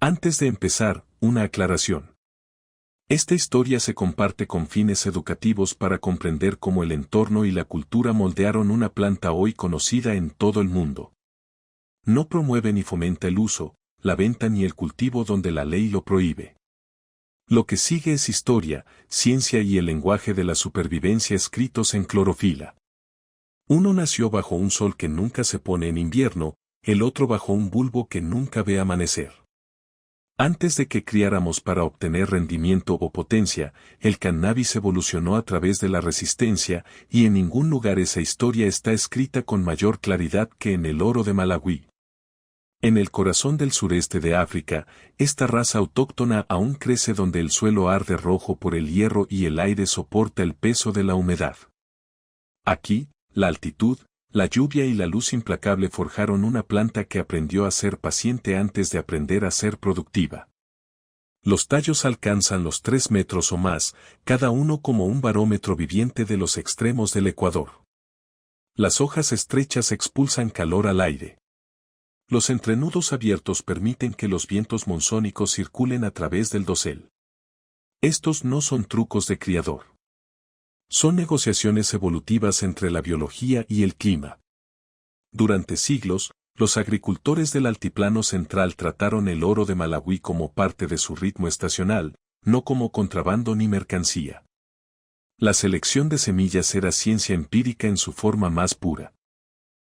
Antes de empezar, una aclaración. Esta historia se comparte con fines educativos para comprender cómo el entorno y la cultura moldearon una planta hoy conocida en todo el mundo. No promueve ni fomenta el uso, la venta ni el cultivo donde la ley lo prohíbe. Lo que sigue es historia, ciencia y el lenguaje de la supervivencia escritos en clorofila. Uno nació bajo un sol que nunca se pone en invierno, el otro bajo un bulbo que nunca ve amanecer. Antes de que criáramos para obtener rendimiento o potencia, el cannabis evolucionó a través de la resistencia, y en ningún lugar esa historia está escrita con mayor claridad que en el oro de Malawi. En el corazón del sureste de África, esta raza autóctona aún crece donde el suelo arde rojo por el hierro y el aire soporta el peso de la humedad. Aquí, la altitud, la lluvia y la luz implacable forjaron una planta que aprendió a ser paciente antes de aprender a ser productiva. Los tallos alcanzan los 3 metros o más, cada uno como un barómetro viviente de los extremos del Ecuador. Las hojas estrechas expulsan calor al aire. Los entrenudos abiertos permiten que los vientos monzónicos circulen a través del dosel. Estos no son trucos de criador. Son negociaciones evolutivas entre la biología y el clima. Durante siglos, los agricultores del altiplano central trataron el oro de Malawi como parte de su ritmo estacional, no como contrabando ni mercancía. La selección de semillas era ciencia empírica en su forma más pura.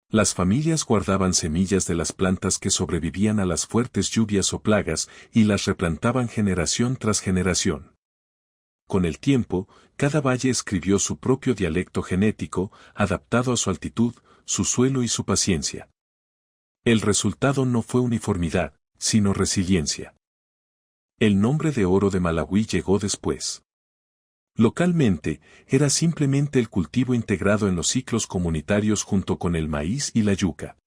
Las familias guardaban semillas de las plantas que sobrevivían a las fuertes lluvias o plagas y las replantaban generación tras generación. Con el tiempo, cada valle escribió su propio dialecto genético, adaptado a su altitud, su suelo y su paciencia. El resultado no fue uniformidad, sino resiliencia. El nombre de oro de Malawi llegó después. Localmente, era simplemente el cultivo integrado en los ciclos comunitarios junto con el maíz y la yuca.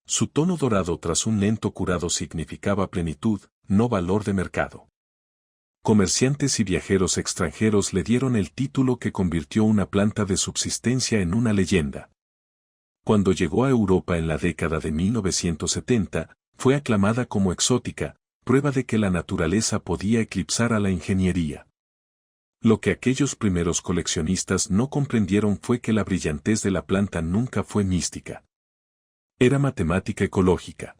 Su tono dorado tras un lento curado significaba plenitud, no valor de mercado. Comerciantes y viajeros extranjeros le dieron el título que convirtió una planta de subsistencia en una leyenda. Cuando llegó a Europa en la década de 1970, fue aclamada como exótica, prueba de que la naturaleza podía eclipsar a la ingeniería. Lo que aquellos primeros coleccionistas no comprendieron fue que la brillantez de la planta nunca fue mística. Era matemática ecológica.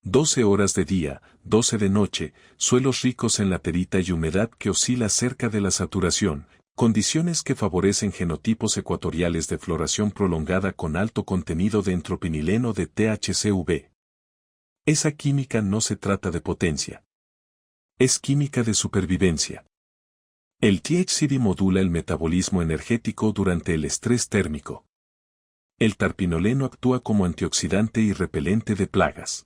12 horas de día, 12 de noche, suelos ricos en laterita y humedad que oscila cerca de la saturación, condiciones que favorecen genotipos ecuatoriales de floración prolongada con alto contenido de entropinileno de THCV. Esa química no se trata de potencia. Es química de supervivencia. El THCV modula el metabolismo energético durante el estrés térmico. El terpinoleno actúa como antioxidante y repelente de plagas.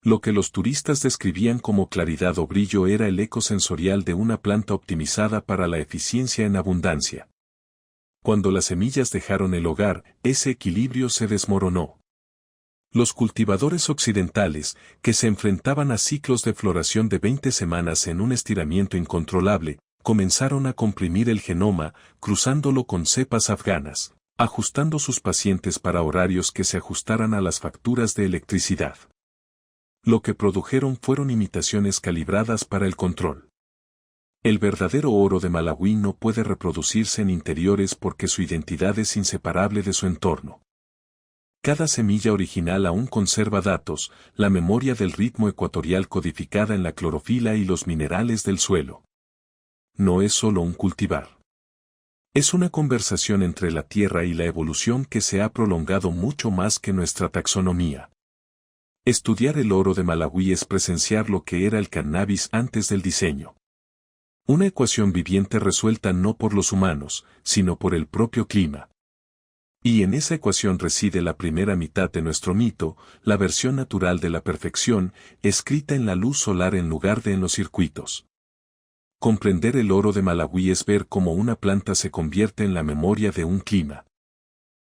Lo que los turistas describían como claridad o brillo era el eco sensorial de una planta optimizada para la eficiencia en abundancia. Cuando las semillas dejaron el hogar, ese equilibrio se desmoronó. Los cultivadores occidentales, que se enfrentaban a ciclos de floración de 20 semanas en un estiramiento incontrolable, comenzaron a comprimir el genoma, cruzándolo con cepas afganas, ajustando sus pacientes para horarios que se ajustaran a las facturas de electricidad. Lo que produjeron fueron imitaciones calibradas para el control. El verdadero oro de Malawi no puede reproducirse en interiores porque su identidad es inseparable de su entorno. Cada semilla original aún conserva datos, la memoria del ritmo ecuatorial codificada en la clorofila y los minerales del suelo. No es solo un cultivar. Es una conversación entre la tierra y la evolución que se ha prolongado mucho más que nuestra taxonomía. Estudiar el oro de Malawi es presenciar lo que era el cannabis antes del diseño. Una ecuación viviente resuelta no por los humanos, sino por el propio clima. Y en esa ecuación reside la primera mitad de nuestro mito, la versión natural de la perfección, escrita en la luz solar en lugar de en los circuitos. Comprender el oro de Malawi es ver cómo una planta se convierte en la memoria de un clima.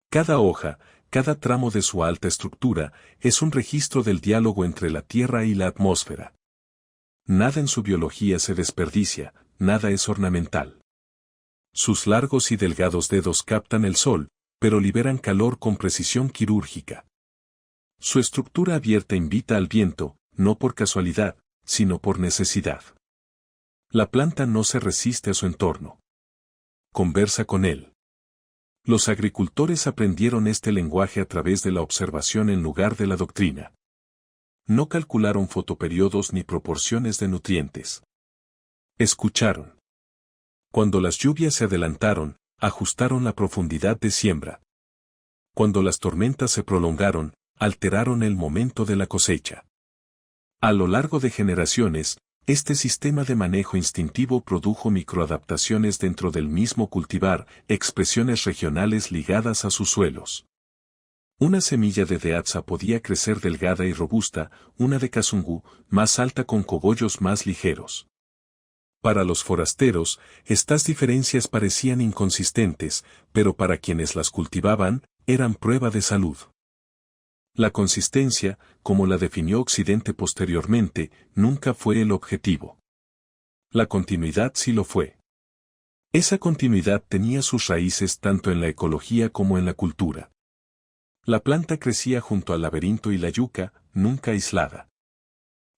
Cada hoja, cada tramo de su alta estructura, es un registro del diálogo entre la Tierra y la atmósfera. Nada en su biología se desperdicia, nada es ornamental. Sus largos y delgados dedos captan el sol, pero liberan calor con precisión quirúrgica. Su estructura abierta invita al viento, no por casualidad, sino por necesidad. La planta no se resiste a su entorno. Conversa con él. Los agricultores aprendieron este lenguaje a través de la observación en lugar de la doctrina. No calcularon fotoperiodos ni proporciones de nutrientes. Escucharon. Cuando las lluvias se adelantaron, ajustaron la profundidad de siembra. Cuando las tormentas se prolongaron, alteraron el momento de la cosecha. A lo largo de generaciones, este sistema de manejo instintivo produjo microadaptaciones dentro del mismo cultivar, expresiones regionales ligadas a sus suelos. Una semilla de Deatza podía crecer delgada y robusta, una de Kasungu, más alta con cogollos más ligeros. Para los forasteros, estas diferencias parecían inconsistentes, pero para quienes las cultivaban, eran prueba de salud. La consistencia, como la definió Occidente posteriormente, nunca fue el objetivo. La continuidad sí lo fue. Esa continuidad tenía sus raíces tanto en la ecología como en la cultura. La planta crecía junto al laberinto y la yuca, nunca aislada.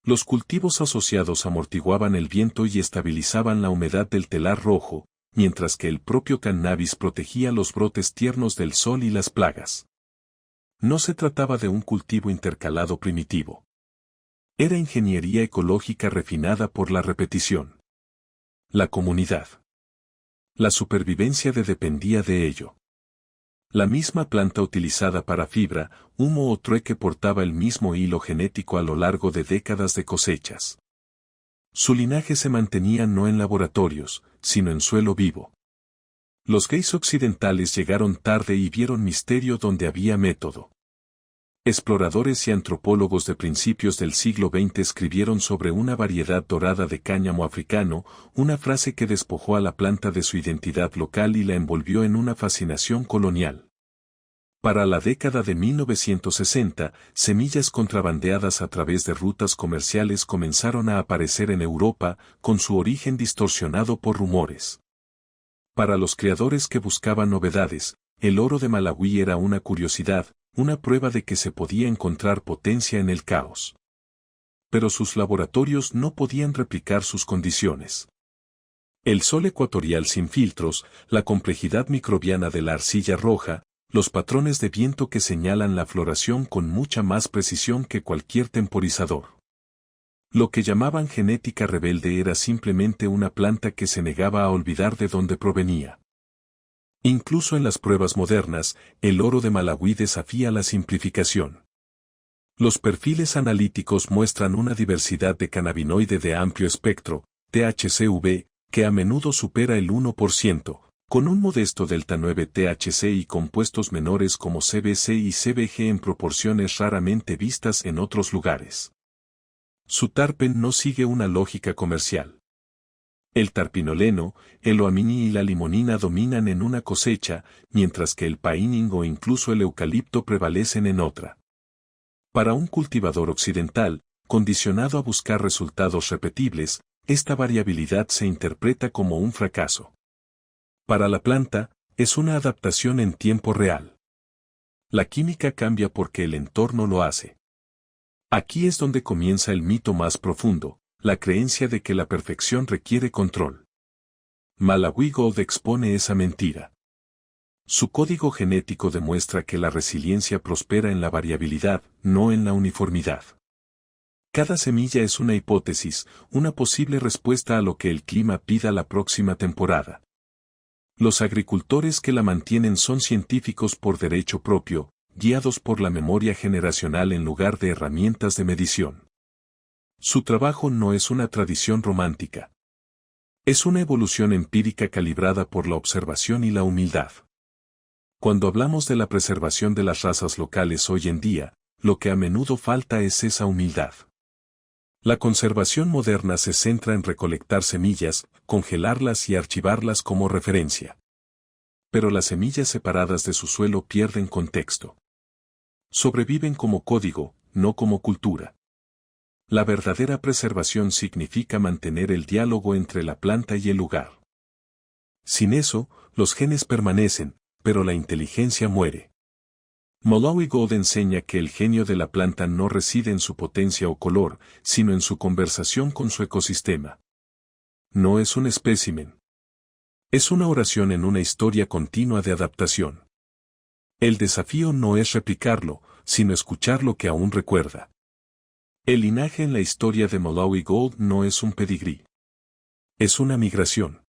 Los cultivos asociados amortiguaban el viento y estabilizaban la humedad del telar rojo, mientras que el propio cannabis protegía los brotes tiernos del sol y las plagas. No se trataba de un cultivo intercalado primitivo. Era ingeniería ecológica refinada por la repetición. La comunidad. La supervivencia dependía de ello. La misma planta utilizada para fibra, humo o trueque portaba el mismo hilo genético a lo largo de décadas de cosechas. Su linaje se mantenía no en laboratorios, sino en suelo vivo. Los gays occidentales llegaron tarde y vieron misterio donde había método. Exploradores y antropólogos de principios del siglo XX escribieron sobre una variedad dorada de cáñamo africano, una frase que despojó a la planta de su identidad local y la envolvió en una fascinación colonial. Para la década de 1960, semillas contrabandeadas a través de rutas comerciales comenzaron a aparecer en Europa, con su origen distorsionado por rumores. Para los creadores que buscaban novedades, el oro de Malawi era una curiosidad, una prueba de que se podía encontrar potencia en el caos. Pero sus laboratorios no podían replicar sus condiciones. El sol ecuatorial sin filtros, la complejidad microbiana de la arcilla roja, los patrones de viento que señalan la floración con mucha más precisión que cualquier temporizador. Lo que llamaban genética rebelde era simplemente una planta que se negaba a olvidar de dónde provenía. Incluso en las pruebas modernas, el oro de Malawi desafía la simplificación. Los perfiles analíticos muestran una diversidad de cannabinoide de amplio espectro, THCV, que a menudo supera el 1%, con un modesto delta 9 THC y compuestos menores como CBC y CBG en proporciones raramente vistas en otros lugares. Su terpeno no sigue una lógica comercial. El terpinoleno, el oamini y la limonina dominan en una cosecha, mientras que el paining o incluso el eucalipto prevalecen en otra. Para un cultivador occidental, condicionado a buscar resultados repetibles, esta variabilidad se interpreta como un fracaso. Para la planta, es una adaptación en tiempo real. La química cambia porque el entorno lo hace. Aquí es donde comienza el mito más profundo, la creencia de que la perfección requiere control. Malawi Gold expone esa mentira. Su código genético demuestra que la resiliencia prospera en la variabilidad, no en la uniformidad. Cada semilla es una hipótesis, una posible respuesta a lo que el clima pida la próxima temporada. Los agricultores que la mantienen son científicos por derecho propio, guiados por la memoria generacional en lugar de herramientas de medición. Su trabajo no es una tradición romántica. Es una evolución empírica calibrada por la observación y la humildad. Cuando hablamos de la preservación de las razas locales hoy en día, lo que a menudo falta es esa humildad. La conservación moderna se centra en recolectar semillas, congelarlas y archivarlas como referencia. Pero las semillas separadas de su suelo pierden contexto. Sobreviven como código, no como cultura. La verdadera preservación significa mantener el diálogo entre la planta y el lugar. Sin eso, los genes permanecen, pero la inteligencia muere. Malawi Gold enseña que el genio de la planta no reside en su potencia o color, sino en su conversación con su ecosistema. No es un espécimen. Es una oración en una historia continua de adaptación. El desafío no es replicarlo, sino escuchar lo que aún recuerda. El linaje en la historia de Malawi Gold no es un pedigrí. Es una migración.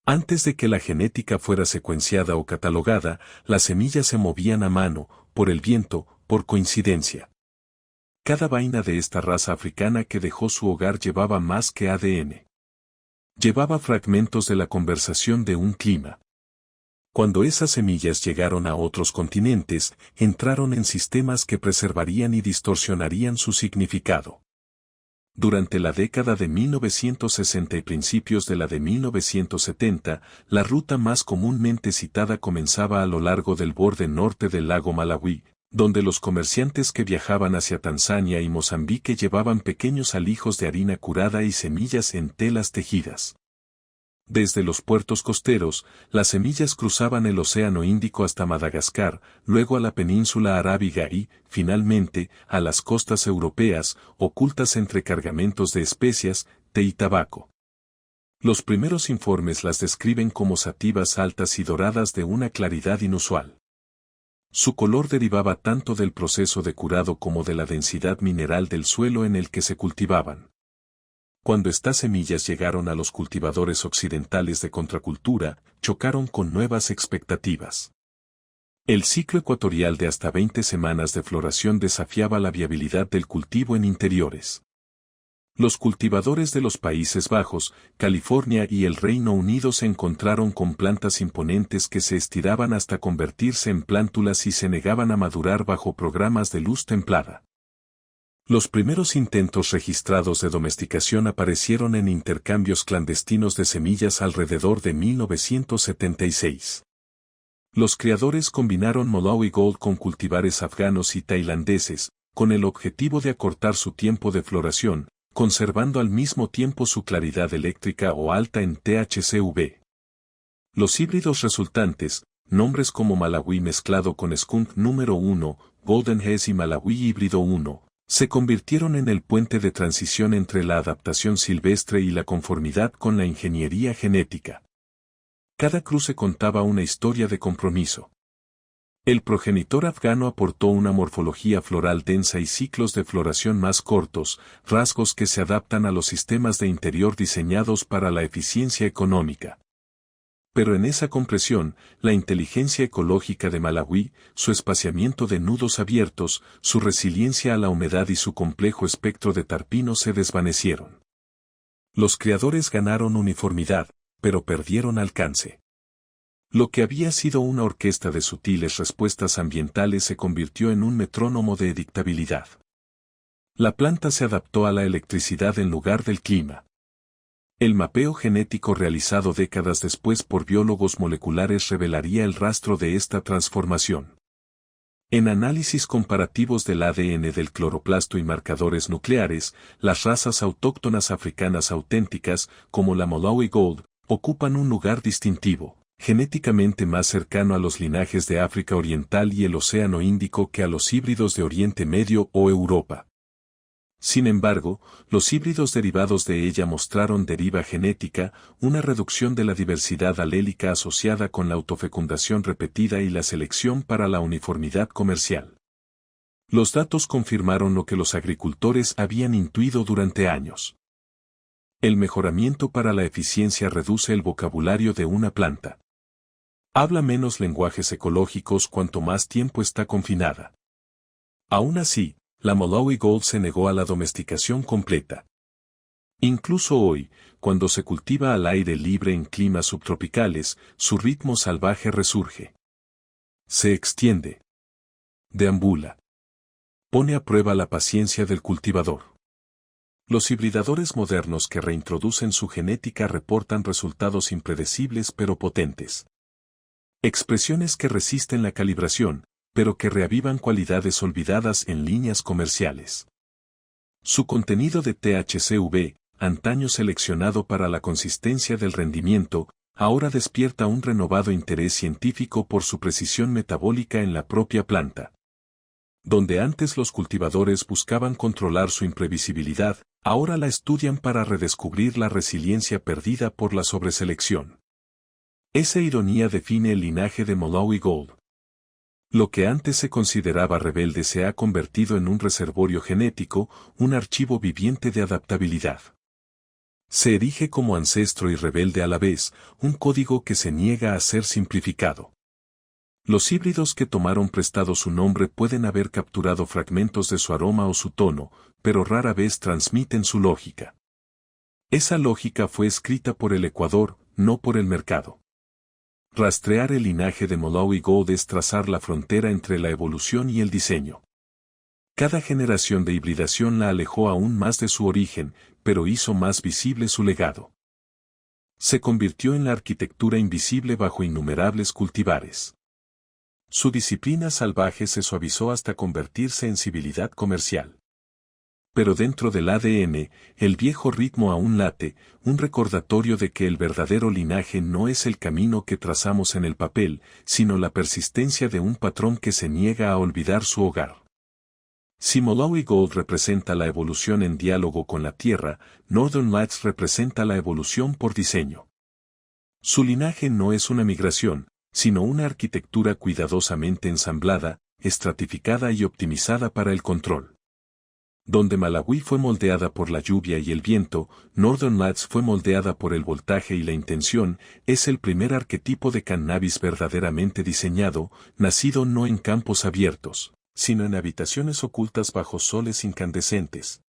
Antes de que la genética fuera secuenciada o catalogada, las semillas se movían a mano, por el viento, por coincidencia. Cada vaina de esta raza africana que dejó su hogar llevaba más que ADN. Llevaba fragmentos de la conversación de un clima. Cuando esas semillas llegaron a otros continentes, entraron en sistemas que preservarían y distorsionarían su significado. Durante la década de 1960 y principios de la de 1970, la ruta más comúnmente citada comenzaba a lo largo del borde norte del lago Malawi, donde los comerciantes que viajaban hacia Tanzania y Mozambique llevaban pequeños alijos de harina curada y semillas en telas tejidas. Desde los puertos costeros, las semillas cruzaban el Océano Índico hasta Madagascar, luego a la península arábiga y, finalmente, a las costas europeas, ocultas entre cargamentos de especias, té y tabaco. Los primeros informes las describen como sativas altas y doradas de una claridad inusual. Su color derivaba tanto del proceso de curado como de la densidad mineral del suelo en el que se cultivaban. Cuando estas semillas llegaron a los cultivadores occidentales de contracultura, chocaron con nuevas expectativas. El ciclo ecuatorial de hasta 20 semanas de floración desafiaba la viabilidad del cultivo en interiores. Los cultivadores de los Países Bajos, California y el Reino Unido se encontraron con plantas imponentes que se estiraban hasta convertirse en plántulas y se negaban a madurar bajo programas de luz templada. Los primeros intentos registrados de domesticación aparecieron en intercambios clandestinos de semillas alrededor de 1976. Los criadores combinaron Malawi Gold con cultivares afganos y tailandeses, con el objetivo de acortar su tiempo de floración, conservando al mismo tiempo su claridad eléctrica o alta en THCV. Los híbridos resultantes, nombres como Malawi mezclado con Skunk número 1, Golden Hess y Malawi híbrido 1, se convirtieron en el puente de transición entre la adaptación silvestre y la conformidad con la ingeniería genética. Cada cruce contaba una historia de compromiso. El progenitor afgano aportó una morfología floral densa y ciclos de floración más cortos, rasgos que se adaptan a los sistemas de interior diseñados para la eficiencia económica. Pero en esa compresión, la inteligencia ecológica de Malawi, su espaciamiento de nudos abiertos, su resiliencia a la humedad y su complejo espectro de tarpino se desvanecieron. Los creadores ganaron uniformidad, pero perdieron alcance. Lo que había sido una orquesta de sutiles respuestas ambientales se convirtió en un metrónomo de edictabilidad. La planta se adaptó a la electricidad en lugar del clima. El mapeo genético realizado décadas después por biólogos moleculares revelaría el rastro de esta transformación. En análisis comparativos del ADN del cloroplasto y marcadores nucleares, las razas autóctonas africanas auténticas, como la Malawi Gold, ocupan un lugar distintivo, genéticamente más cercano a los linajes de África Oriental y el Océano Índico que a los híbridos de Oriente Medio o Europa. Sin embargo, los híbridos derivados de ella mostraron deriva genética, una reducción de la diversidad alélica asociada con la autofecundación repetida y la selección para la uniformidad comercial. Los datos confirmaron lo que los agricultores habían intuido durante años. El mejoramiento para la eficiencia reduce el vocabulario de una planta. Habla menos lenguajes ecológicos cuanto más tiempo está confinada. Aún así, la Malawi Gold se negó a la domesticación completa. Incluso hoy, cuando se cultiva al aire libre en climas subtropicales, su ritmo salvaje resurge. Se extiende. Deambula. Pone a prueba la paciencia del cultivador. Los hibridadores modernos que reintroducen su genética reportan resultados impredecibles pero potentes. Expresiones que resisten la calibración, pero que reavivan cualidades olvidadas en líneas comerciales. Su contenido de THCV, antaño seleccionado para la consistencia del rendimiento, ahora despierta un renovado interés científico por su precisión metabólica en la propia planta. Donde antes los cultivadores buscaban controlar su imprevisibilidad, ahora la estudian para redescubrir la resiliencia perdida por la sobreselección. Esa ironía define el linaje de Malawi Gold. Lo que antes se consideraba rebelde se ha convertido en un reservorio genético, un archivo viviente de adaptabilidad. Se erige como ancestro y rebelde a la vez, un código que se niega a ser simplificado. Los híbridos que tomaron prestado su nombre pueden haber capturado fragmentos de su aroma o su tono, pero rara vez transmiten su lógica. Esa lógica fue escrita por el Ecuador, no por el mercado. Rastrear el linaje de Malawi Gold es trazar la frontera entre la evolución y el diseño. Cada generación de hibridación la alejó aún más de su origen, pero hizo más visible su legado. Se convirtió en la arquitectura invisible bajo innumerables cultivares. Su disciplina salvaje se suavizó hasta convertirse en civilidad comercial. Pero dentro del ADN, el viejo ritmo aún late, un recordatorio de que el verdadero linaje no es el camino que trazamos en el papel, sino la persistencia de un patrón que se niega a olvidar su hogar. Si Malawi Gold representa la evolución en diálogo con la tierra, Northern Lights representa la evolución por diseño. Su linaje no es una migración, sino una arquitectura cuidadosamente ensamblada, estratificada y optimizada para el control. Donde Malawi fue moldeada por la lluvia y el viento, Northern Lights fue moldeada por el voltaje y la intención, es el primer arquetipo de cannabis verdaderamente diseñado, nacido no en campos abiertos, sino en habitaciones ocultas bajo soles incandescentes.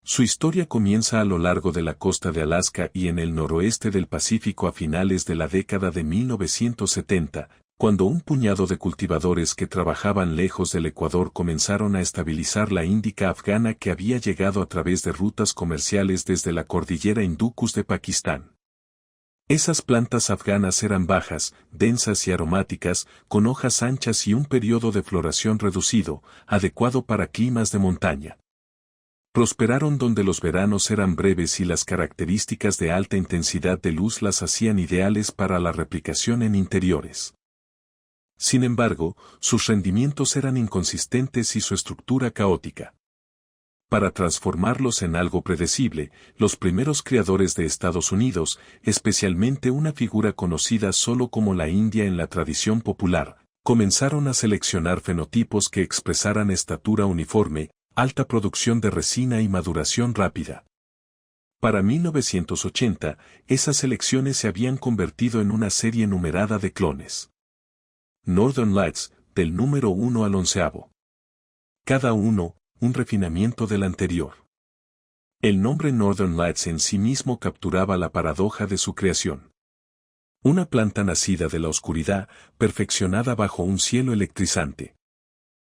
Su historia comienza a lo largo de la costa de Alaska y en el noroeste del Pacífico a finales de la década de 1970, cuando un puñado de cultivadores que trabajaban lejos del Ecuador comenzaron a estabilizar la índica afgana que había llegado a través de rutas comerciales desde la cordillera Hindukush de Pakistán. Esas plantas afganas eran bajas, densas y aromáticas, con hojas anchas y un periodo de floración reducido, adecuado para climas de montaña. Prosperaron donde los veranos eran breves y las características de alta intensidad de luz las hacían ideales para la replicación en interiores. Sin embargo, sus rendimientos eran inconsistentes y su estructura caótica. Para transformarlos en algo predecible, los primeros creadores de Estados Unidos, especialmente una figura conocida solo como la India en la tradición popular, comenzaron a seleccionar fenotipos que expresaran estatura uniforme, alta producción de resina y maduración rápida. Para 1980, esas selecciones se habían convertido en una serie numerada de clones. Northern Lights, del número 1 al 11º. Cada uno, un refinamiento del anterior. El nombre Northern Lights en sí mismo capturaba la paradoja de su creación. Una planta nacida de la oscuridad, perfeccionada bajo un cielo electrizante.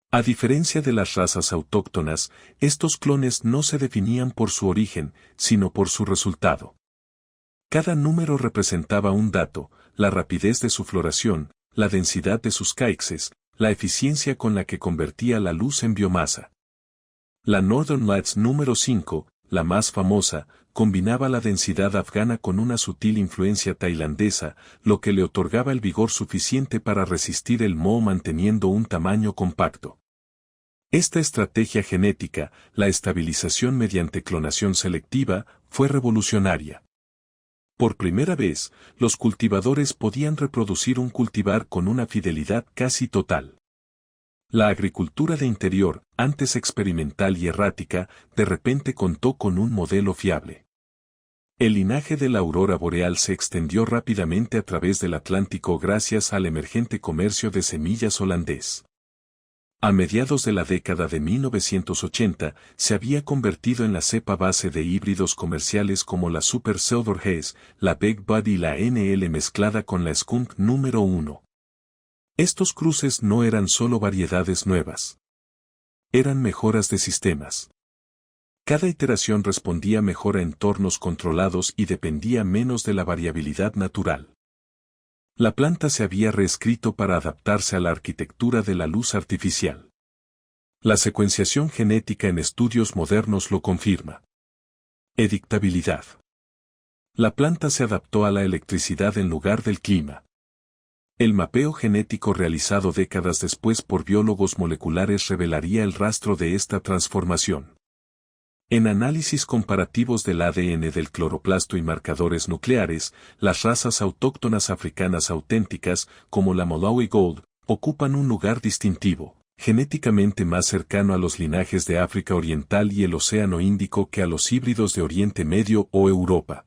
A diferencia de las razas autóctonas, estos clones no se definían por su origen, sino por su resultado. Cada número representaba un dato, la rapidez de su floración, la densidad de sus caixes, la eficiencia con la que convertía la luz en biomasa. La Northern Lights número 5, la más famosa, combinaba la densidad afgana con una sutil influencia tailandesa, lo que le otorgaba el vigor suficiente para resistir el moho manteniendo un tamaño compacto. Esta estrategia genética, la estabilización mediante clonación selectiva, fue revolucionaria. Por primera vez, los cultivadores podían reproducir un cultivar con una fidelidad casi total. La agricultura de interior, antes experimental y errática, de repente contó con un modelo fiable. El linaje de la aurora boreal se extendió rápidamente a través del Atlántico gracias al emergente comercio de semillas holandés. A mediados de la década de 1980, se había convertido en la cepa base de híbridos comerciales como la Super Silverhaze, la Big Bud y la NL mezclada con la Skunk número 1. Estos cruces no eran solo variedades nuevas. Eran mejoras de sistemas. Cada iteración respondía mejor a entornos controlados y dependía menos de la variabilidad natural. La planta se había reescrito para adaptarse a la arquitectura de la luz artificial. La secuenciación genética en estudios modernos lo confirma. Edictabilidad. La planta se adaptó a la electricidad en lugar del clima. El mapeo genético realizado décadas después por biólogos moleculares revelaría el rastro de esta transformación. En análisis comparativos del ADN del cloroplasto y marcadores nucleares, las razas autóctonas africanas auténticas, como la Malawi Gold, ocupan un lugar distintivo, genéticamente más cercano a los linajes de África Oriental y el Océano Índico que a los híbridos de Oriente Medio o Europa.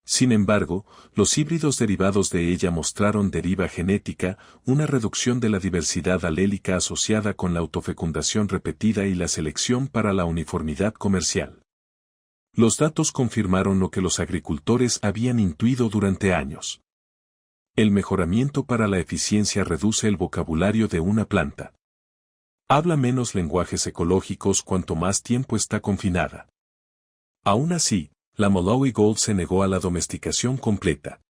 Sin embargo, los híbridos derivados de ella mostraron deriva genética, una reducción de la diversidad alélica asociada con la autofecundación repetida y la selección para la uniformidad comercial. Los datos confirmaron lo que los agricultores habían intuido durante años. El mejoramiento para la eficiencia reduce el vocabulario de una planta. Habla menos lenguajes ecológicos cuanto más tiempo está confinada. Aún así, la Malawi Gold se negó a la domesticación completa.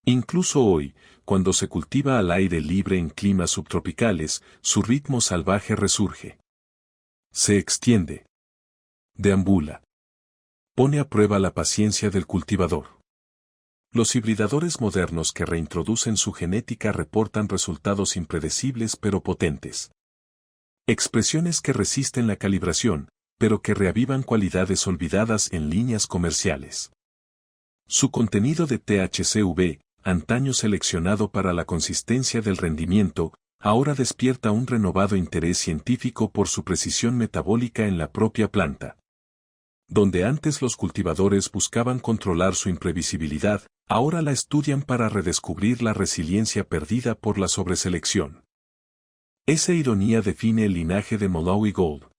Incluso hoy, cuando se cultiva al aire libre en climas subtropicales, su ritmo salvaje resurge. Se extiende. Deambula. Pone a prueba la paciencia del cultivador. Los hibridadores modernos que reintroducen su genética reportan resultados impredecibles pero potentes. Expresiones que resisten la calibración, pero que reavivan cualidades olvidadas en líneas comerciales. Su contenido de THCV, antaño seleccionado para la consistencia del rendimiento, ahora despierta un renovado interés científico por su precisión metabólica en la propia planta. Donde antes los cultivadores buscaban controlar su imprevisibilidad, ahora la estudian para redescubrir la resiliencia perdida por la sobreselección. Esa ironía define el linaje de Malawi Gold.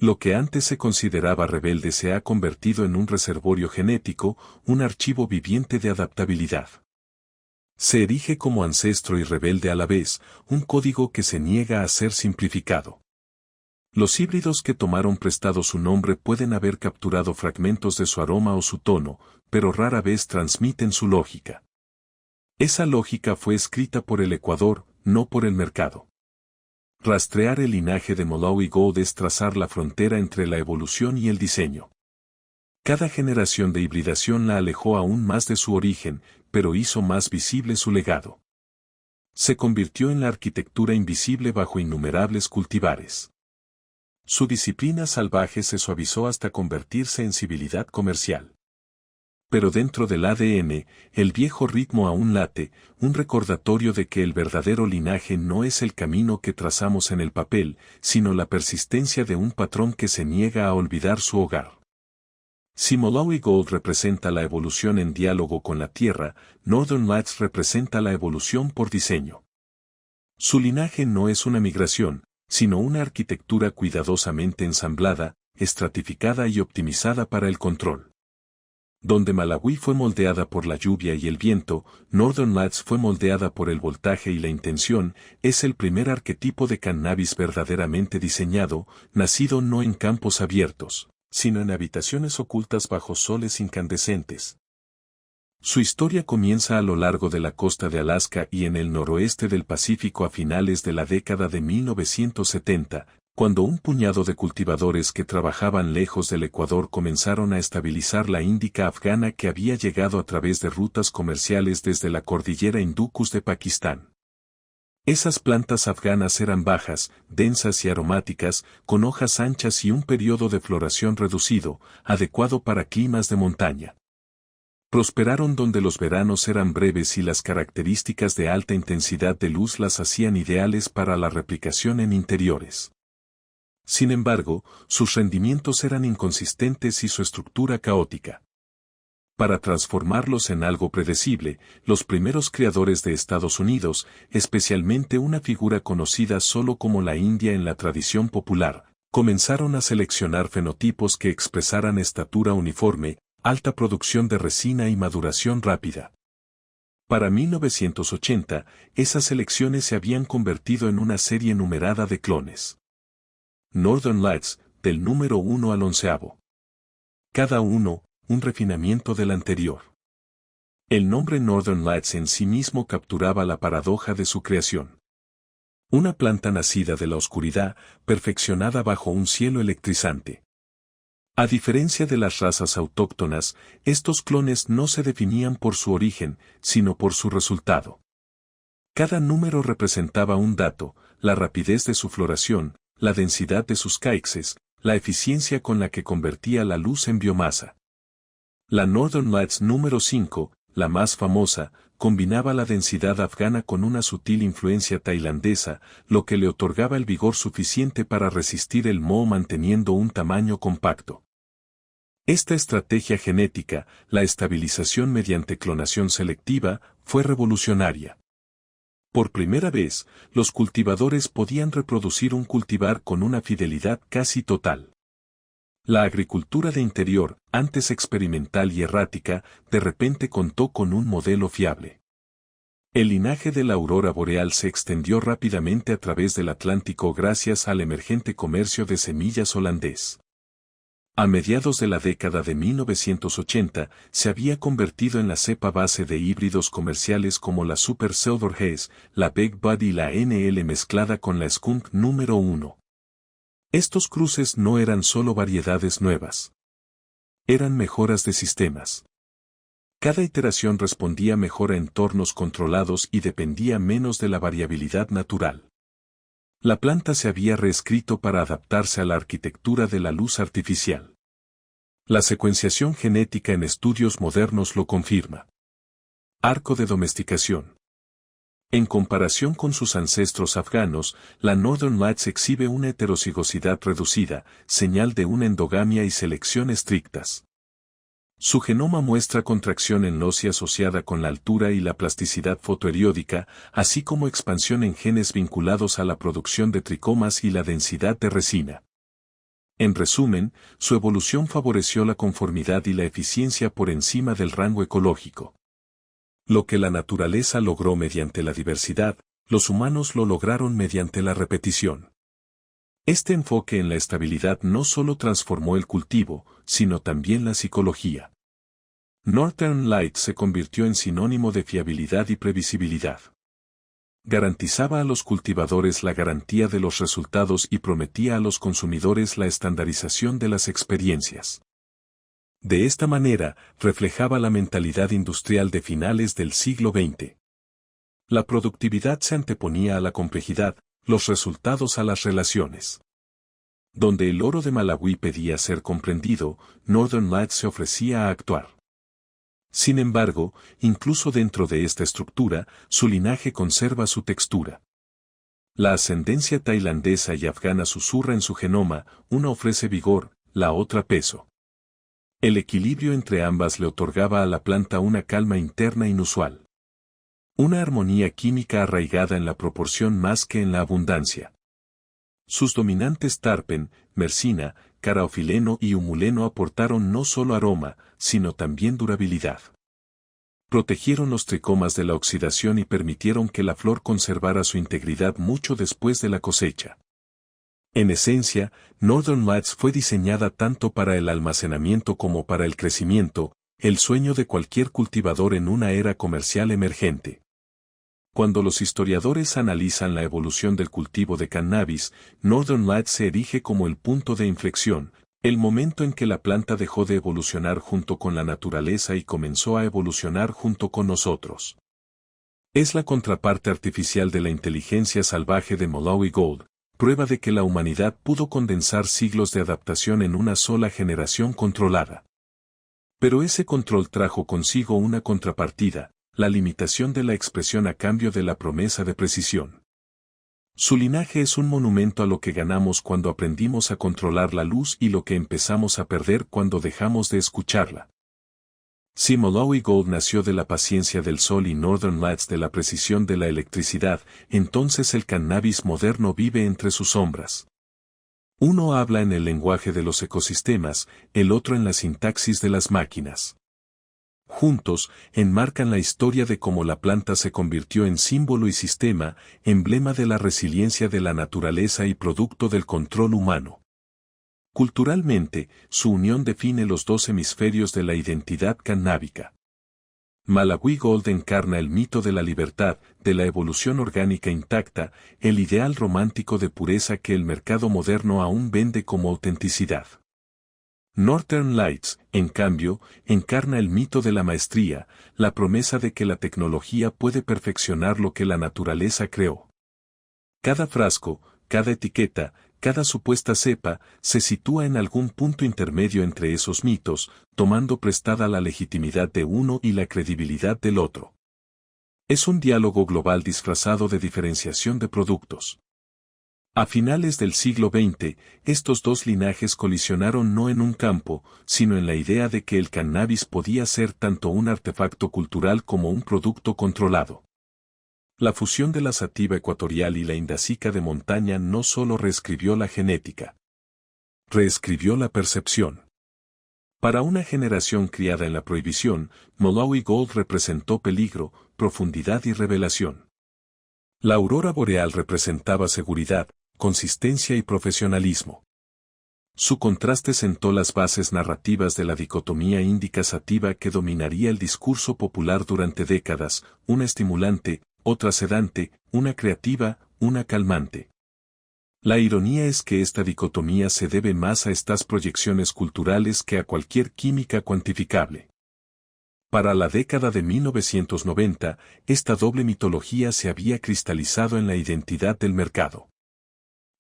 Lo que antes se consideraba rebelde se ha convertido en un reservorio genético, un archivo viviente de adaptabilidad. Se erige como ancestro y rebelde a la vez, un código que se niega a ser simplificado. Los híbridos que tomaron prestado su nombre pueden haber capturado fragmentos de su aroma o su tono, pero rara vez transmiten su lógica. Esa lógica fue escrita por el Ecuador, no por el mercado. Rastrear el linaje de Malawi Gold es trazar la frontera entre la evolución y el diseño. Cada generación de hibridación la alejó aún más de su origen, pero hizo más visible su legado. Se convirtió en la arquitectura invisible bajo innumerables cultivares. Su disciplina salvaje se suavizó hasta convertirse en civilidad comercial. Pero dentro del ADN, el viejo ritmo aún late, un recordatorio de que el verdadero linaje no es el camino que trazamos en el papel, sino la persistencia de un patrón que se niega a olvidar su hogar. Si Malawi Gold representa la evolución en diálogo con la tierra, Northern Lights representa la evolución por diseño. Su linaje no es una migración, sino una arquitectura cuidadosamente ensamblada, estratificada y optimizada para el control. Donde Malawi fue moldeada por la lluvia y el viento, Northern Lights fue moldeada por el voltaje y la intención, es el primer arquetipo de cannabis verdaderamente diseñado, nacido no en campos abiertos, sino en habitaciones ocultas bajo soles incandescentes. Su historia comienza a lo largo de la costa de Alaska y en el noroeste del Pacífico a finales de la década de 1970, cuando un puñado de cultivadores que trabajaban lejos del Ecuador comenzaron a estabilizar la índica afgana que había llegado a través de rutas comerciales desde la cordillera Hindukush de Pakistán. Esas plantas afganas eran bajas, densas y aromáticas, con hojas anchas y un periodo de floración reducido, adecuado para climas de montaña. Prosperaron donde los veranos eran breves y las características de alta intensidad de luz las hacían ideales para la replicación en interiores. Sin embargo, sus rendimientos eran inconsistentes y su estructura caótica. Para transformarlos en algo predecible, los primeros creadores de Estados Unidos, especialmente una figura conocida solo como la India en la tradición popular, comenzaron a seleccionar fenotipos que expresaran estatura uniforme, alta producción de resina y maduración rápida. Para 1980, esas selecciones se habían convertido en una serie numerada de clones. Northern Lights, del número 1 al 11º. Cada uno, un refinamiento del anterior. El nombre Northern Lights en sí mismo capturaba la paradoja de su creación. Una planta nacida de la oscuridad, perfeccionada bajo un cielo electrizante. A diferencia de las razas autóctonas, estos clones no se definían por su origen, sino por su resultado. Cada número representaba un dato, la rapidez de su floración, la densidad de sus caixes, la eficiencia con la que convertía la luz en biomasa. La Northern Lights número 5, la más famosa, combinaba la densidad afgana con una sutil influencia tailandesa, lo que le otorgaba el vigor suficiente para resistir el moho manteniendo un tamaño compacto. Esta estrategia genética, la estabilización mediante clonación selectiva, fue revolucionaria. Por primera vez, los cultivadores podían reproducir un cultivar con una fidelidad casi total. La agricultura de interior, antes experimental y errática, de repente contó con un modelo fiable. El linaje de la aurora boreal se extendió rápidamente a través del Atlántico gracias al emergente comercio de semillas holandés. A mediados de la década de 1980, se había convertido en la cepa base de híbridos comerciales como la Super Silver Haze, la Big Bud y la NL mezclada con la Skunk número 1. Estos cruces no eran solo variedades nuevas. Eran mejoras de sistemas. Cada iteración respondía mejor a entornos controlados y dependía menos de la variabilidad natural. La planta se había reescrito para adaptarse a la arquitectura de la luz artificial. La secuenciación genética en estudios modernos lo confirma. Arco de domesticación. En comparación con sus ancestros afganos, la Northern Lights exhibe una heterocigosidad reducida, señal de una endogamia y selección estrictas. Su genoma muestra contracción en loci asociada con la altura y la plasticidad fotoheriódica, así como expansión en genes vinculados a la producción de tricomas y la densidad de resina. En resumen, su evolución favoreció la conformidad y la eficiencia por encima del rango ecológico. Lo que la naturaleza logró mediante la diversidad, los humanos lo lograron mediante la repetición. Este enfoque en la estabilidad no solo transformó el cultivo, sino también la psicología. Northern Lights se convirtió en sinónimo de fiabilidad y previsibilidad. Garantizaba a los cultivadores la garantía de los resultados y prometía a los consumidores la estandarización de las experiencias. De esta manera, reflejaba la mentalidad industrial de finales del siglo XX. La productividad se anteponía a la complejidad, los resultados a las relaciones. Donde el oro de Malawi pedía ser comprendido, Northern Lights se ofrecía a actuar. Sin embargo, incluso dentro de esta estructura, su linaje conserva su textura. La ascendencia tailandesa y afgana susurra en su genoma, una ofrece vigor, la otra peso. El equilibrio entre ambas le otorgaba a la planta una calma interna inusual. Una armonía química arraigada en la proporción más que en la abundancia. Sus dominantes tarpen, mercina, caraofileno y humuleno aportaron no solo aroma, sino también durabilidad. Protegieron los tricomas de la oxidación y permitieron que la flor conservara su integridad mucho después de la cosecha. En esencia, Northern Lights fue diseñada tanto para el almacenamiento como para el crecimiento, el sueño de cualquier cultivador en una era comercial emergente. Cuando los historiadores analizan la evolución del cultivo de cannabis, Northern Lights se erige como el punto de inflexión, el momento en que la planta dejó de evolucionar junto con la naturaleza y comenzó a evolucionar junto con nosotros. Es la contraparte artificial de la inteligencia salvaje de Malawi Gold, prueba de que la humanidad pudo condensar siglos de adaptación en una sola generación controlada. Pero ese control trajo consigo una contrapartida, la limitación de la expresión a cambio de la promesa de precisión. Su linaje es un monumento a lo que ganamos cuando aprendimos a controlar la luz y lo que empezamos a perder cuando dejamos de escucharla. Si Malawi Gold nació de la paciencia del sol y Northern Lights de la precisión de la electricidad, entonces el cannabis moderno vive entre sus sombras. Uno habla en el lenguaje de los ecosistemas, el otro en la sintaxis de las máquinas. Juntos, enmarcan la historia de cómo la planta se convirtió en símbolo y sistema, emblema de la resiliencia de la naturaleza y producto del control humano. Culturalmente, su unión define los dos hemisferios de la identidad cannábica. Malawi Gold encarna el mito de la libertad, de la evolución orgánica intacta, el ideal romántico de pureza que el mercado moderno aún vende como autenticidad. Northern Lights, en cambio, encarna el mito de la maestría, la promesa de que la tecnología puede perfeccionar lo que la naturaleza creó. Cada frasco, cada etiqueta, cada supuesta cepa, se sitúa en algún punto intermedio entre esos mitos, tomando prestada la legitimidad de uno y la credibilidad del otro. Es un diálogo global disfrazado de diferenciación de productos. A finales del siglo XX, estos dos linajes colisionaron no en un campo, sino en la idea de que el cannabis podía ser tanto un artefacto cultural como un producto controlado. La fusión de la sativa ecuatorial y la indica de montaña no solo reescribió la genética, reescribió la percepción. Para una generación criada en la prohibición, Malawi Gold representó peligro, profundidad y revelación. La aurora boreal representaba seguridad, consistencia y profesionalismo. Su contraste sentó las bases narrativas de la dicotomía índica-sativa que dominaría el discurso popular durante décadas, una estimulante, otra sedante, una creativa, una calmante. La ironía es que esta dicotomía se debe más a estas proyecciones culturales que a cualquier química cuantificable. Para la década de 1990, esta doble mitología se había cristalizado en la identidad del mercado.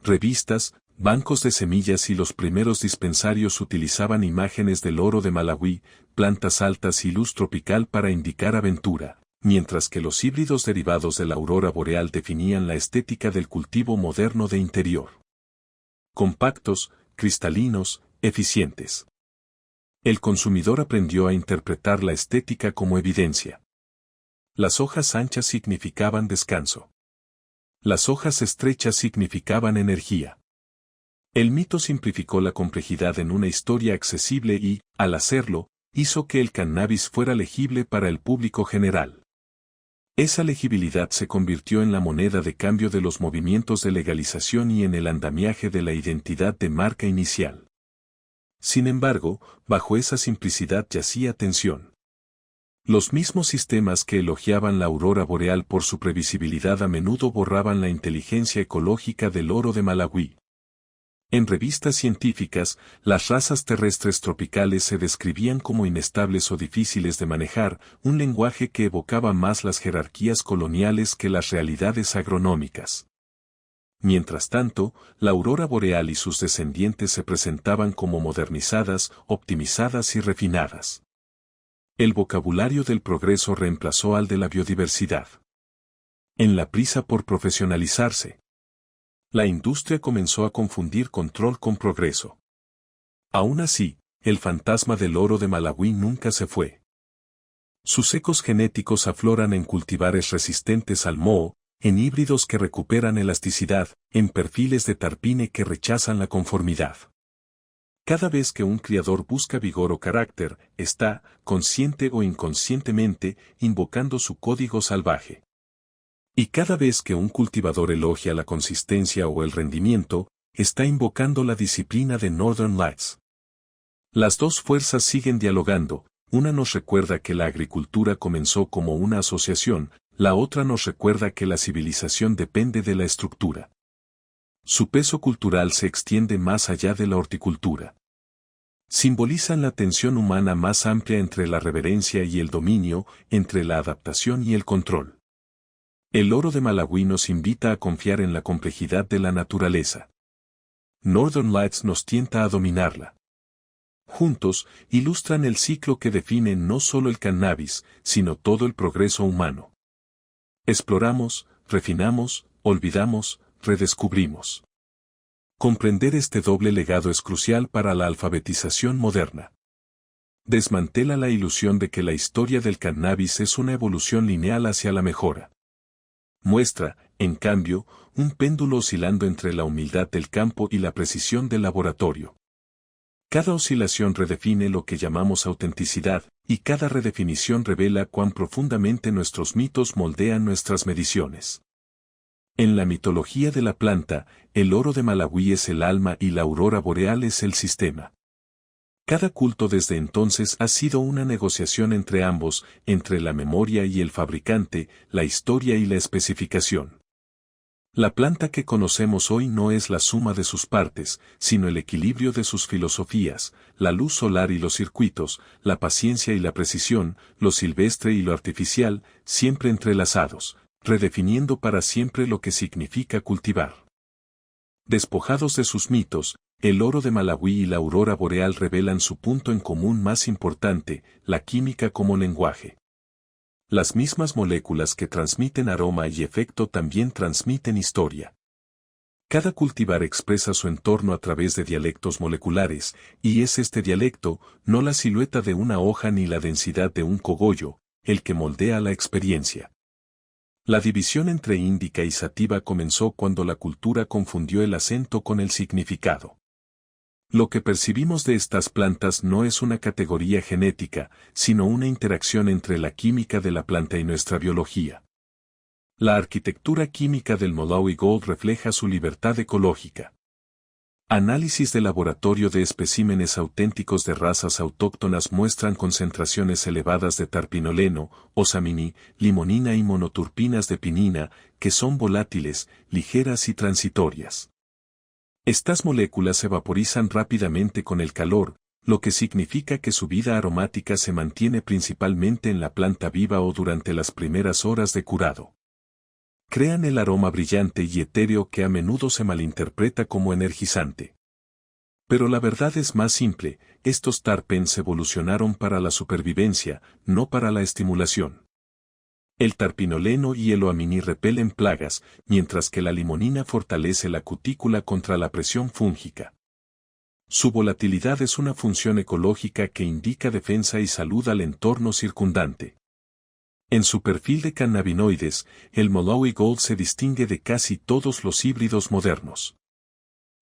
Revistas, bancos de semillas y los primeros dispensarios utilizaban imágenes del oro de Malawi, plantas altas y luz tropical para indicar aventura, mientras que los híbridos derivados de la aurora boreal definían la estética del cultivo moderno de interior. Compactos, cristalinos, eficientes. El consumidor aprendió a interpretar la estética como evidencia. Las hojas anchas significaban descanso. Las hojas estrechas significaban energía. El mito simplificó la complejidad en una historia accesible y, al hacerlo, hizo que el cannabis fuera legible para el público general. Esa legibilidad se convirtió en la moneda de cambio de los movimientos de legalización y en el andamiaje de la identidad de marca inicial. Sin embargo, bajo esa simplicidad yacía tensión. Los mismos sistemas que elogiaban la aurora boreal por su previsibilidad a menudo borraban la inteligencia ecológica del oro de Malawi. En revistas científicas, las razas terrestres tropicales se describían como inestables o difíciles de manejar, un lenguaje que evocaba más las jerarquías coloniales que las realidades agronómicas. Mientras tanto, la aurora boreal y sus descendientes se presentaban como modernizadas, optimizadas y refinadas. El vocabulario del progreso reemplazó al de la biodiversidad. En la prisa por profesionalizarse, la industria comenzó a confundir control con progreso. Aún así, el fantasma del oro de Malawi nunca se fue. Sus ecos genéticos afloran en cultivares resistentes al moho, en híbridos que recuperan elasticidad, en perfiles de tarpine que rechazan la conformidad. Cada vez que un criador busca vigor o carácter, está, consciente o inconscientemente, invocando su código salvaje. Y cada vez que un cultivador elogia la consistencia o el rendimiento, está invocando la disciplina de Northern Lights. Las dos fuerzas siguen dialogando, una nos recuerda que la agricultura comenzó como una asociación, la otra nos recuerda que la civilización depende de la estructura. Su peso cultural se extiende más allá de la horticultura. Simbolizan la tensión humana más amplia entre la reverencia y el dominio, entre la adaptación y el control. El oro de Malawi nos invita a confiar en la complejidad de la naturaleza. Northern Lights nos tienta a dominarla. Juntos, ilustran el ciclo que define no solo el cannabis, sino todo el progreso humano. Exploramos, refinamos, olvidamos, redescubrimos. Comprender este doble legado es crucial para la alfabetización moderna. Desmantela la ilusión de que la historia del cannabis es una evolución lineal hacia la mejora. Muestra, en cambio, un péndulo oscilando entre la humildad del campo y la precisión del laboratorio. Cada oscilación redefine lo que llamamos autenticidad, y cada redefinición revela cuán profundamente nuestros mitos moldean nuestras mediciones. En la mitología de la planta, el oro de Malawi es el alma y la aurora boreal es el sistema. Cada culto desde entonces ha sido una negociación entre ambos, entre la memoria y el fabricante, la historia y la especificación. La planta que conocemos hoy no es la suma de sus partes, sino el equilibrio de sus filosofías, la luz solar y los circuitos, la paciencia y la precisión, lo silvestre y lo artificial, siempre entrelazados, redefiniendo para siempre lo que significa cultivar. Despojados de sus mitos, el oro de Malawi y la aurora boreal revelan su punto en común más importante, la química como lenguaje. Las mismas moléculas que transmiten aroma y efecto también transmiten historia. Cada cultivar expresa su entorno a través de dialectos moleculares, y es este dialecto, no la silueta de una hoja ni la densidad de un cogollo, el que moldea la experiencia. La división entre índica y sativa comenzó cuando la cultura confundió el acento con el significado. Lo que percibimos de estas plantas no es una categoría genética, sino una interacción entre la química de la planta y nuestra biología. La arquitectura química del Malawi Gold refleja su libertad ecológica. Análisis de laboratorio de especímenes auténticos de razas autóctonas muestran concentraciones elevadas de terpinoleno, osamini, limonina y monoturpinas de pinina, que son volátiles, ligeras y transitorias. Estas moléculas se vaporizan rápidamente con el calor, lo que significa que su vida aromática se mantiene principalmente en la planta viva o durante las primeras horas de curado. Crean el aroma brillante y etéreo que a menudo se malinterpreta como energizante. Pero la verdad es más simple, estos terpenos evolucionaron para la supervivencia, no para la estimulación. El terpinoleno y el oamini repelen plagas, mientras que la limonina fortalece la cutícula contra la presión fúngica. Su volatilidad es una función ecológica que indica defensa y salud al entorno circundante. En su perfil de cannabinoides, el Malawi Gold se distingue de casi todos los híbridos modernos.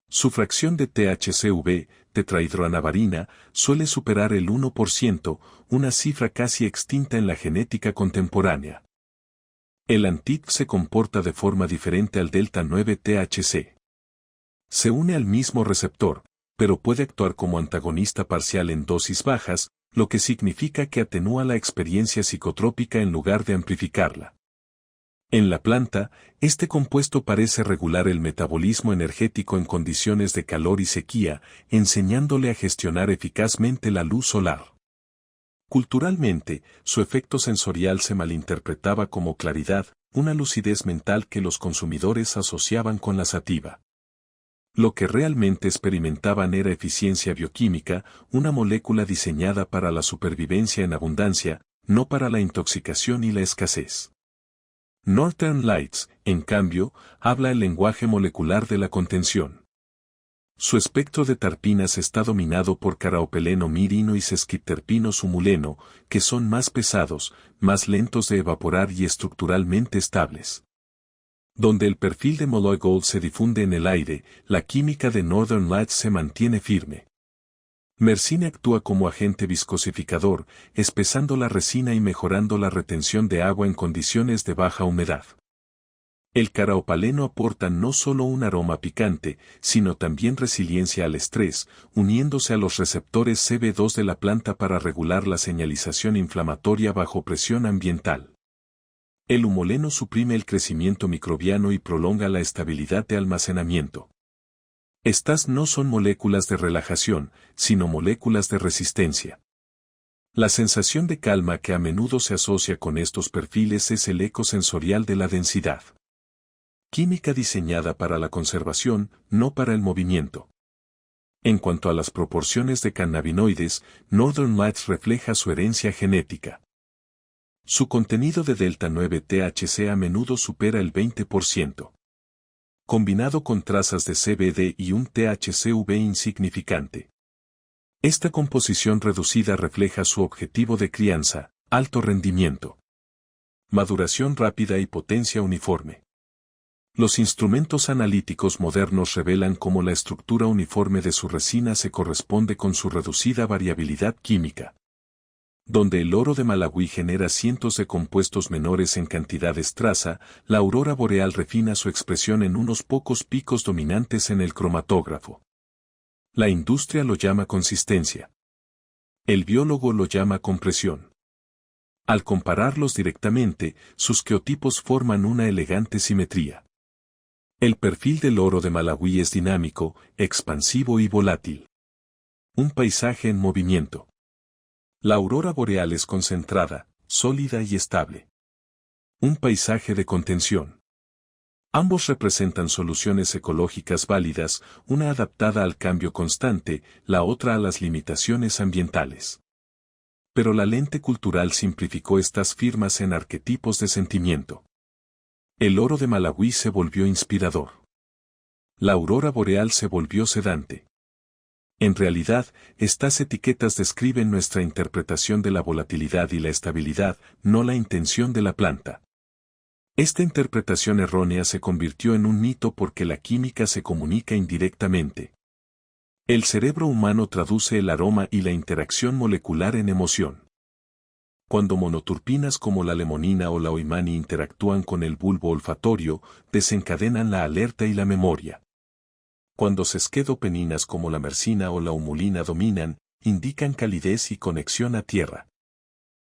Su fracción de THCV, tetrahidroanavarina, suele superar el 1%, una cifra casi extinta en la genética contemporánea. El antit se comporta de forma diferente al delta 9-THC. Se une al mismo receptor, pero puede actuar como antagonista parcial en dosis bajas, lo que significa que atenúa la experiencia psicotrópica en lugar de amplificarla. En la planta, este compuesto parece regular el metabolismo energético en condiciones de calor y sequía, enseñándole a gestionar eficazmente la luz solar. Culturalmente, su efecto sensorial se malinterpretaba como claridad, una lucidez mental que los consumidores asociaban con la sativa. Lo que realmente experimentaban era eficiencia bioquímica, una molécula diseñada para la supervivencia en abundancia, no para la intoxicación y la escasez. Northern Lights, en cambio, habla el lenguaje molecular de la contención. Su espectro de terpinas está dominado por caraopeleno mirino y sesquiterpino sumuleno, que son más pesados, más lentos de evaporar y estructuralmente estables. Donde el perfil de Malawi Gold se difunde en el aire, la química de Northern Lights se mantiene firme. Mercine actúa como agente viscosificador, espesando la resina y mejorando la retención de agua en condiciones de baja humedad. El caraopaleno aporta no solo un aroma picante, sino también resiliencia al estrés, uniéndose a los receptores CB2 de la planta para regular la señalización inflamatoria bajo presión ambiental. El humoleno suprime el crecimiento microbiano y prolonga la estabilidad de almacenamiento. Estas no son moléculas de relajación, sino moléculas de resistencia. La sensación de calma que a menudo se asocia con estos perfiles es el eco sensorial de la densidad. Química diseñada para la conservación, no para el movimiento. En cuanto a las proporciones de cannabinoides, Northern Lights refleja su herencia genética. Su contenido de delta 9-THC a menudo supera el 20%. Combinado con trazas de CBD y un THCV insignificante. Esta composición reducida refleja su objetivo de crianza, alto rendimiento, maduración rápida y potencia uniforme. Los instrumentos analíticos modernos revelan cómo la estructura uniforme de su resina se corresponde con su reducida variabilidad química. Donde el oro de Malawi genera cientos de compuestos menores en cantidades traza, la aurora boreal refina su expresión en unos pocos picos dominantes en el cromatógrafo. La industria lo llama consistencia. El biólogo lo llama compresión. Al compararlos directamente, sus geotipos forman una elegante simetría. El perfil del oro de Malawi es dinámico, expansivo y volátil. Un paisaje en movimiento. La aurora boreal es concentrada, sólida y estable. Un paisaje de contención. Ambos representan soluciones ecológicas válidas, una adaptada al cambio constante, la otra a las limitaciones ambientales. Pero la lente cultural simplificó estas firmas en arquetipos de sentimiento. El oro de Malawi se volvió inspirador. La aurora boreal se volvió sedante. En realidad, estas etiquetas describen nuestra interpretación de la volatilidad y la estabilidad, no la intención de la planta. Esta interpretación errónea se convirtió en un mito porque la química se comunica indirectamente. El cerebro humano traduce el aroma y la interacción molecular en emoción. Cuando monoturpinas como la lemonina o la oimani interactúan con el bulbo olfatorio, desencadenan la alerta y la memoria. Cuando sesquedopeninas como la mercina o la humulina dominan, indican calidez y conexión a tierra.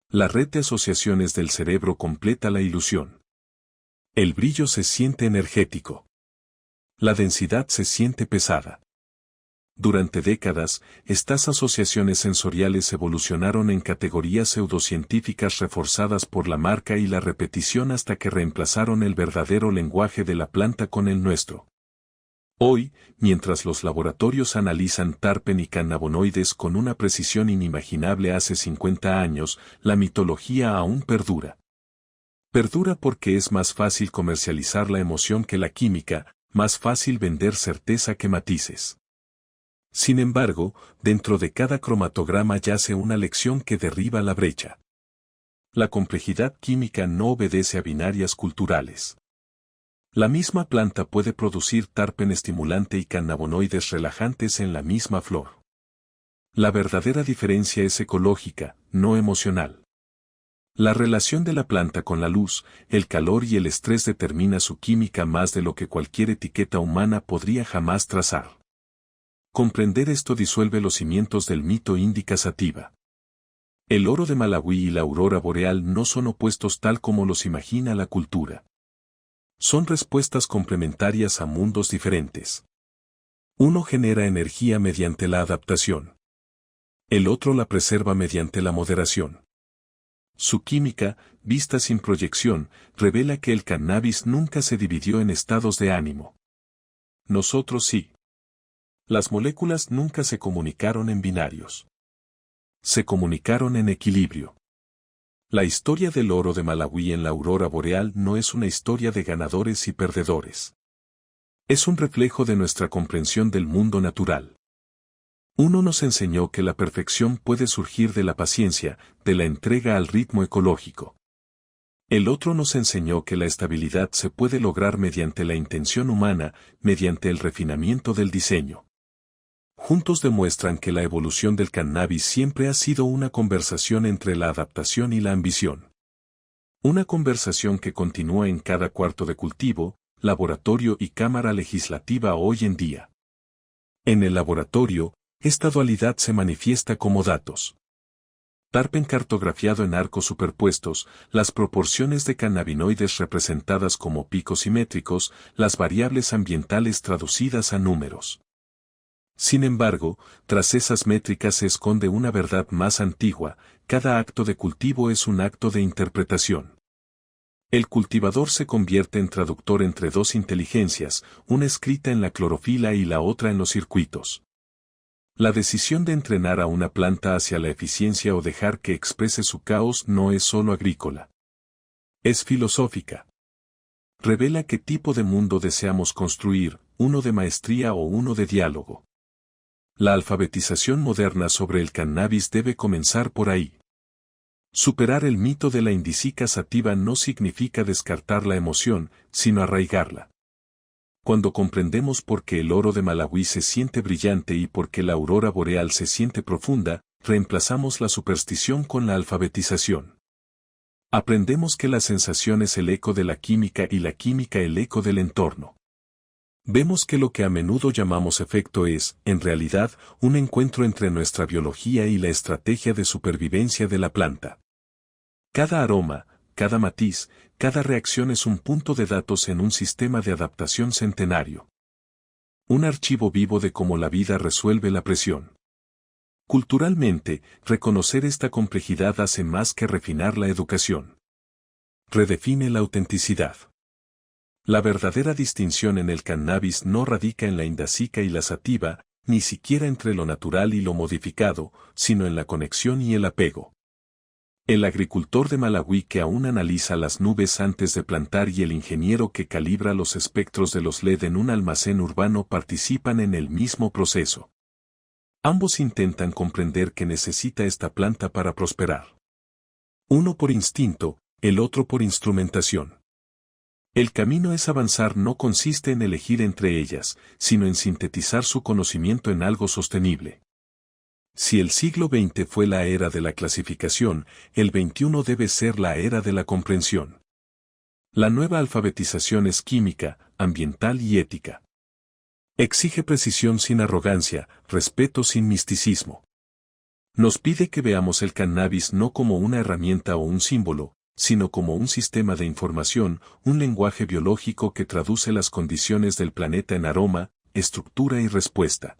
La red de asociaciones del cerebro completa la ilusión. El brillo se siente energético. La densidad se siente pesada. Durante décadas, estas asociaciones sensoriales evolucionaron en categorías pseudocientíficas reforzadas por la marca y la repetición hasta que reemplazaron el verdadero lenguaje de la planta con el nuestro. Hoy, mientras los laboratorios analizan terpeno y cannabinoides con una precisión inimaginable hace 50 años, la mitología aún perdura. Perdura porque es más fácil comercializar la emoción que la química, más fácil vender certeza que matices. Sin embargo, dentro de cada cromatograma yace una lección que derriba la brecha. La complejidad química no obedece a binarias culturales. La misma planta puede producir terpeno estimulante y cannabinoides relajantes en la misma flor. La verdadera diferencia es ecológica, no emocional. La relación de la planta con la luz, el calor y el estrés determina su química más de lo que cualquier etiqueta humana podría jamás trazar. Comprender esto disuelve los cimientos del mito Indica Sativa. El oro de Malawi y la aurora boreal no son opuestos tal como los imagina la cultura. Son respuestas complementarias a mundos diferentes. Uno genera energía mediante la adaptación. El otro la preserva mediante la moderación. Su química, vista sin proyección, revela que el cannabis nunca se dividió en estados de ánimo. Nosotros sí. Las moléculas nunca se comunicaron en binarios. Se comunicaron en equilibrio. La historia del oro de Malawi en la aurora boreal no es una historia de ganadores y perdedores. Es un reflejo de nuestra comprensión del mundo natural. Uno nos enseñó que la perfección puede surgir de la paciencia, de la entrega al ritmo ecológico. El otro nos enseñó que la estabilidad se puede lograr mediante la intención humana, mediante el refinamiento del diseño. Juntos demuestran que la evolución del cannabis siempre ha sido una conversación entre la adaptación y la ambición. Una conversación que continúa en cada cuarto de cultivo, laboratorio y cámara legislativa hoy en día. En el laboratorio, esta dualidad se manifiesta como datos. Terpeno cartografiado en arcos superpuestos, las proporciones de cannabinoides representadas como picos simétricos, las variables ambientales traducidas a números. Sin embargo, tras esas métricas se esconde una verdad más antigua: cada acto de cultivo es un acto de interpretación. El cultivador se convierte en traductor entre dos inteligencias, una escrita en la clorofila y la otra en los circuitos. La decisión de entrenar a una planta hacia la eficiencia o dejar que exprese su caos no es solo agrícola. Es filosófica. Revela qué tipo de mundo deseamos construir, uno de maestría o uno de diálogo. La alfabetización moderna sobre el cannabis debe comenzar por ahí. Superar el mito de la Indica Sativa no significa descartar la emoción, sino arraigarla. Cuando comprendemos por qué el oro de Malawi se siente brillante y por qué la aurora boreal se siente profunda, reemplazamos la superstición con la alfabetización. Aprendemos que la sensación es el eco de la química y la química el eco del entorno. Vemos que lo que a menudo llamamos efecto es, en realidad, un encuentro entre nuestra biología y la estrategia de supervivencia de la planta. Cada aroma, cada matiz, cada reacción es un punto de datos en un sistema de adaptación centenario. Un archivo vivo de cómo la vida resuelve la presión. Culturalmente, reconocer esta complejidad hace más que refinar la educación. Redefine la autenticidad. La verdadera distinción en el cannabis no radica en la indica y la sativa, ni siquiera entre lo natural y lo modificado, sino en la conexión y el apego. El agricultor de Malawi que aún analiza las nubes antes de plantar y el ingeniero que calibra los espectros de los LED en un almacén urbano participan en el mismo proceso. Ambos intentan comprender que necesita esta planta para prosperar. Uno por instinto, el otro por instrumentación. El camino es avanzar no consiste en elegir entre ellas, sino en sintetizar su conocimiento en algo sostenible. Si el siglo XX fue la era de la clasificación, el XXI debe ser la era de la comprensión. La nueva alfabetización es química, ambiental y ética. Exige precisión sin arrogancia, respeto sin misticismo. Nos pide que veamos el cannabis no como una herramienta o un símbolo, sino como un sistema de información, un lenguaje biológico que traduce las condiciones del planeta en aroma, estructura y respuesta.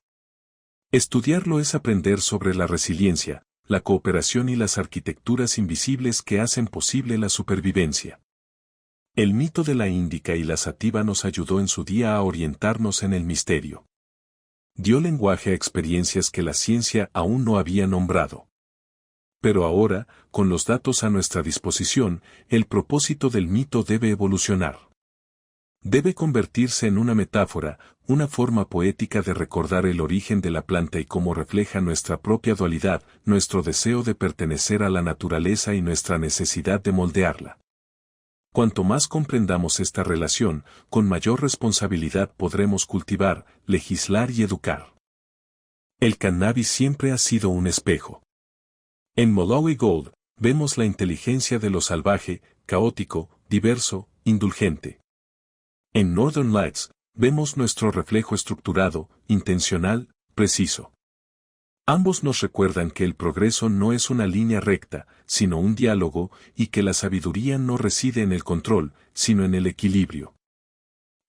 Estudiarlo es aprender sobre la resiliencia, la cooperación y las arquitecturas invisibles que hacen posible la supervivencia. El mito de la índica y la sativa nos ayudó en su día a orientarnos en el misterio. Dio lenguaje a experiencias que la ciencia aún no había nombrado. Pero ahora, con los datos a nuestra disposición, el propósito del mito debe evolucionar. Debe convertirse en una metáfora, una forma poética de recordar el origen de la planta y cómo refleja nuestra propia dualidad, nuestro deseo de pertenecer a la naturaleza y nuestra necesidad de moldearla. Cuanto más comprendamos esta relación, con mayor responsabilidad podremos cultivar, legislar y educar. El cannabis siempre ha sido un espejo. En Malawi Gold, vemos la inteligencia de lo salvaje, caótico, diverso, indulgente. En Northern Lights, vemos nuestro reflejo estructurado, intencional, preciso. Ambos nos recuerdan que el progreso no es una línea recta, sino un diálogo, y que la sabiduría no reside en el control, sino en el equilibrio.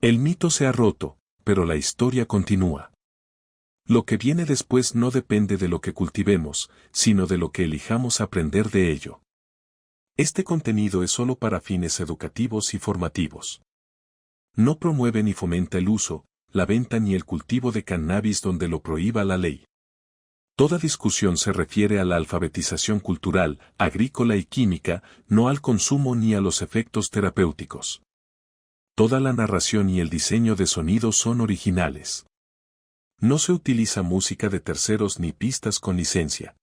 El mito se ha roto, pero la historia continúa. Lo que viene después no depende de lo que cultivemos, sino de lo que elijamos aprender de ello. Este contenido es solo para fines educativos y formativos. No promueve ni fomenta el uso, la venta ni el cultivo de cannabis donde lo prohíba la ley. Toda discusión se refiere a la alfabetización cultural, agrícola y química, no al consumo ni a los efectos terapéuticos. Toda la narración y el diseño de sonido son originales. No se utiliza música de terceros ni pistas con licencia.